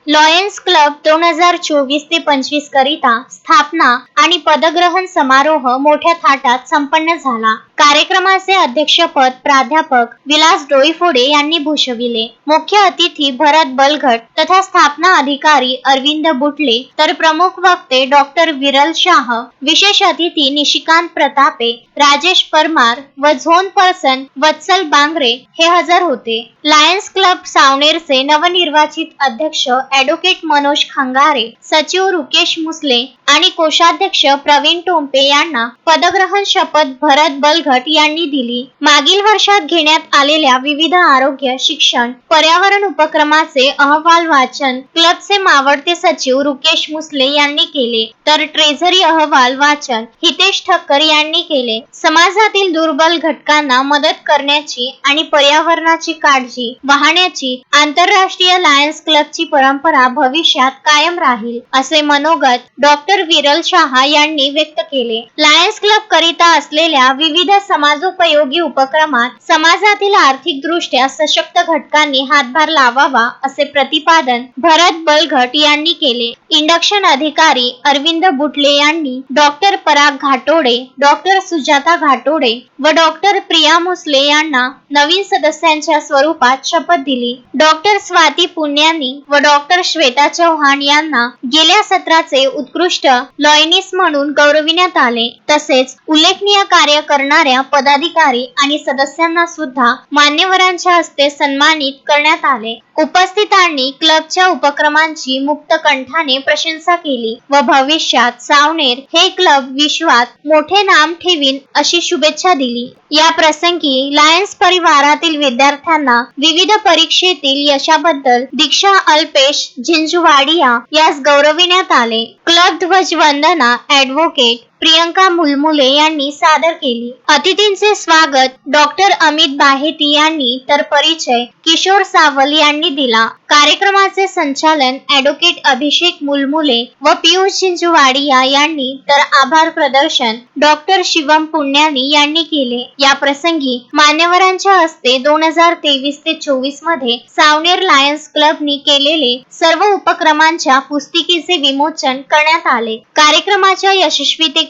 Lions club 2024 ते 25 करिता स्थापना आणि पदग्रहण समारोह मोठ्या थाटात संपन्न झाला. कार्यक्रमाचे अध्यक्षपद प्राध्यापक विलास डोईफोडे यांनी भूषविले. मुख्य अतिथी भरत बलघट तथा स्थापना अधिकारी अरविंद बुटले तर प्रमुख वक्ते डॉक्टर विरल शाह, विशेष अतिथी निशिकांत प्रतापे, राजेश परमार व झोन पर्सन वत्सल बांगरे हे हजर होते. लायन्स क्लब सावनेरचे नवनिर्वाचित अध्यक्ष ॲडव्होकेट मनोज खंगारे, सचिव रुकेश मुसले आणि कोषाध्यक्ष प्रवीण टोंपे यांना पदग्रहण शपथ भरत बलघट यांनी दिली. मागील वर्षात घेण्यात आलेल्या विविध आरोग्य, शिक्षण, पर्यावरण उपक्रमाचे अहवाल वाचन क्लबचे मावळते सचिव रुकेश मुसले यांनी केले, तर ट्रेझरी अहवाल वाचन हितेश ठक्कर यांनी केले. समाजातील दुर्बल घटकांना मदत करण्याची आणि पर्यावरणाची काळजी वाहण्याची आंतरराष्ट्रीय लायन्स क्लबची परंपरा भविष्यात कायम राहील, असे मनोगत डॉक्टर विरल शाह यांनी व्यक्त केले. लायन्स क्लब करिता असलेल्या विविध समाजोपयोगी उपक्रमात समाजातील आर्थिकदृष्ट्या सशक्त घटकांनी हातभार लावावा, असे प्रतिपादन भरत बलघट यांनी केले. इंडक्शन अधिकारी अरविंद बुटले यांनी डॉक्टर पराग घाटोडे, डॉक्टर सुजाता घाटोडे व डॉक्टर प्रिया मुसले यांना नवीन सदस्यांच्या स्वरूपात शपथ दिली. डॉक्टर स्वाती पुण्यानी व डॉक्टर श्वेता चव्हाण यांना गेल्या सत्राचे उत्कृष्ट लॉयनिस्ट म्हणून गौरविण्यात आले. तसेच उल्लेखनीय कार्य करणाऱ्या पदाधिकारी आणि सदस्यांना सुद्धा मान्यवरांच्या हस्ते सन्मानित करण्यात आले. उपस्थितांनी क्लबच्या उपक्रमांची मुक्त कंठाने प्रशंसा केली व भविष्यात सावनेर हे क्लब विश्वात मोठे नाम ठेवीन अशी शुभेच्छा दिली. या प्रसंगी लायन्स परिवारातील विद्यार्थ्यांना विविध परीक्षेतील यशाबद्दल दीक्षा अल्पेश झिंझुवाडिया यास गौरविण्यात आले. क्लब ध्वजवंदना ॲडव्होकेट प्रियंका मुलमुले यांनी सादर केली. अतिथींचे स्वागत डॉक्टर अमित बाहेती यांनी तर परिचय किशोर सावल यांनी दिला. कार्यक्रमाचे संचालन ॲडव्होकेट अभिषेक मुलमुले व पियुष झिंझुवाडिया यांनी तर आभार प्रदर्शन डॉक्टर शिवम पुण्यानी यांनी केले. या प्रसंगी मान्यवरांच्या हस्ते 2023 ते 24 मध्ये सावनेर लायन्स क्लबनी केलेले सर्व उपक्रमांच्या पुस्तिकेचे विमोचन करण्यात आले. कार्यक्रमाच्या यशस्वीतेकरिता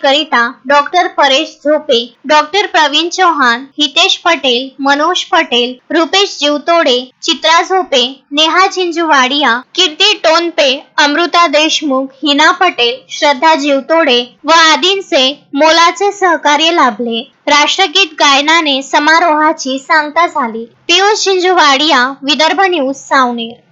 डॉक्टर परेश झोपे, डॉक्टर प्रवीण चव्हाण, हितेश पटेल, मनोज पटेल, रुपेश जीवतोडे, चित्रा झोपे, नेहा झिंझुवाडिया, कीर्ती टोनपे, अमृता देशमुख, हिना पटेल, श्रद्धा जीवतोडे व आदींचे मोलाचे सहकार्य लाभले. राष्ट्रगीत गायनाने समारोहाची सांगता झाली. पियुष झिंझुवाडिया, विदर्भ न्यूज, सावनेर.